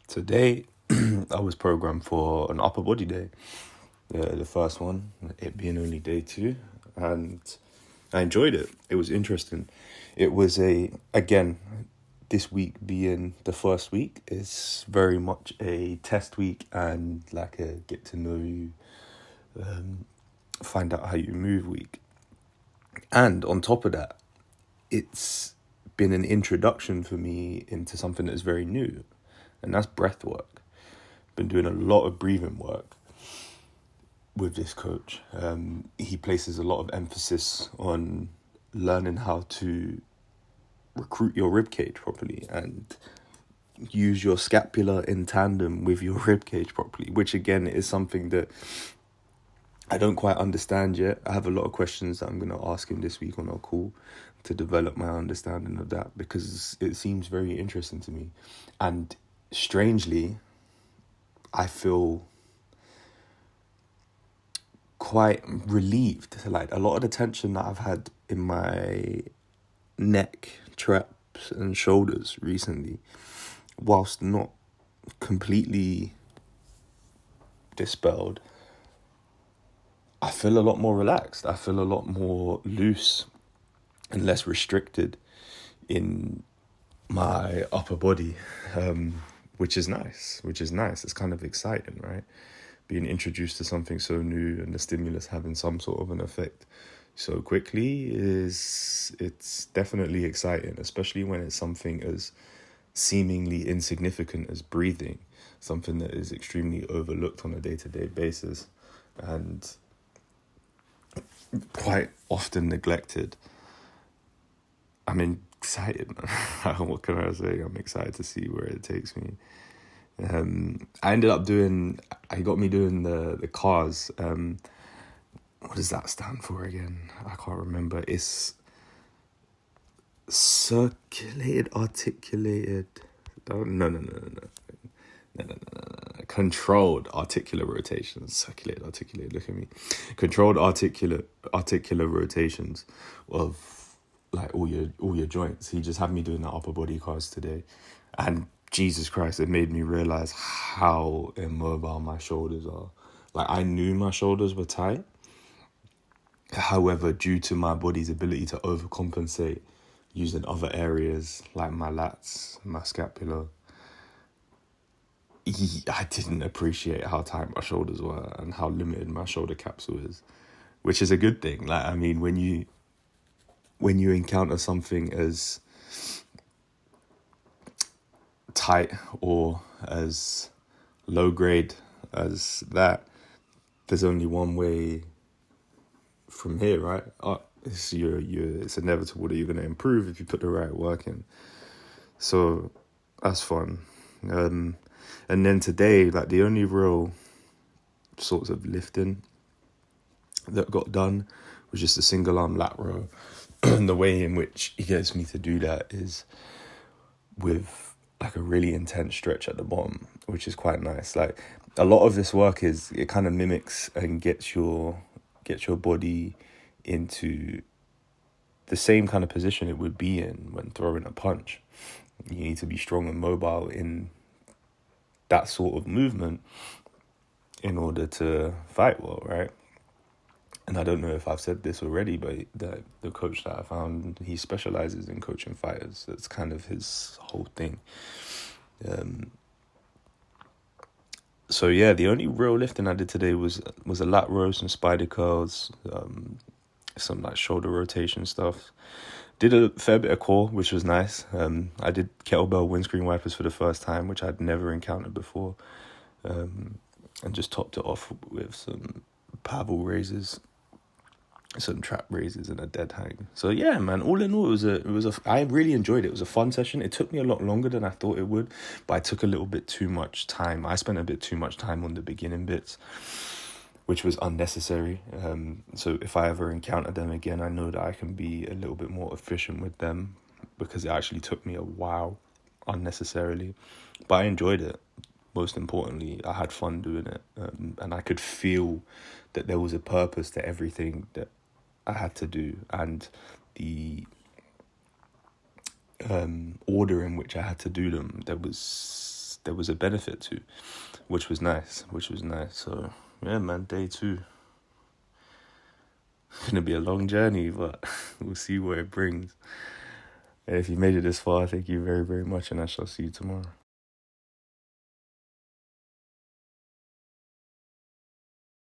Today, I was programmed for an upper body day, the first one, it being only day two, and I enjoyed it. It was interesting. It was again, this week being the first week, is very much a test week and like a get to know you, find out how you move week. And on top of that, it's been an introduction for me into something that's very new, and that's breath work. Been doing a lot of breathing work with this coach. He places a lot of emphasis on learning how to recruit your rib cage properly and use your scapula in tandem with your rib cage properly, which again is something that I don't quite understand yet. I have a lot of questions that I'm going to ask him this week on our call to develop my understanding of that, because it seems very interesting to me. And strangely, I feel quite relieved. Like, a lot of the tension that I've had in my neck, traps and shoulders recently, whilst not completely dispelled, I feel a lot more relaxed. I feel a lot more loose and less restricted in my upper body, which is nice. It's kind of exciting, right? Being introduced to something so new and the stimulus having some sort of an effect so quickly it's definitely exciting, especially when it's something as seemingly insignificant as breathing, something that is extremely overlooked on a day-to-day basis and quite often neglected. I'm excited, man. What can I say? I'm excited to see where it takes me. I ended up he got me doing the CARS. What does that stand for again? I can't remember. It's circulated, articulated. No. Controlled articular rotations. Circulated, articulated. Look at me. Controlled articular rotations of like all your joints. He just had me doing that upper body CARS today, and Jesus Christ, it made me realize how immobile my shoulders are. Like, I knew my shoulders were tight. However, due to my body's ability to overcompensate using other areas like my lats, my scapula, I didn't appreciate how tight my shoulders were and how limited my shoulder capsule is, which is a good thing. Like, I mean, when you encounter something as tight or as low grade as that, there's only one way from here, right? It's inevitable that you're going to improve if you put the right work in. So that's fun. And then today, like, the only real sorts of lifting that got done was just a single arm lat row. And the way in which he gets me to do that is with like a really intense stretch at the bottom, which is quite nice. Like, a lot of this work it kind of mimics and gets your body into the same kind of position it would be in when throwing a punch. You need to be strong and mobile in that sort of movement in order to fight well, right? And I don't know if I've said this already, but the coach that I found, he specializes in coaching fighters. That's kind of his whole thing. So yeah, the only real lifting I did today was a lat row, some spider curls, some like shoulder rotation stuff. Did a fair bit of core, which was nice. I did kettlebell windscreen wipers for the first time, which I'd never encountered before, and just topped it off with some paddle raises, some trap raises, and a dead hang. So yeah, man, all in all, I really enjoyed it. It was a fun session. It took me a lot longer than I thought it would, but I took a little bit too much time. I spent a bit too much time on the beginning bits, which was unnecessary. So if I ever encounter them again, I know that I can be a little bit more efficient with them, because it actually took me a while unnecessarily, but I enjoyed it. Most importantly, I had fun doing it, and I could feel that there was a purpose to everything that I had to do, and the order in which I had to do them. There there was a benefit to, which was nice. So yeah, man, day 2. Gonna be a long journey, but we'll see what it brings. And if you made it this far, thank you very, very much, and I shall see you tomorrow.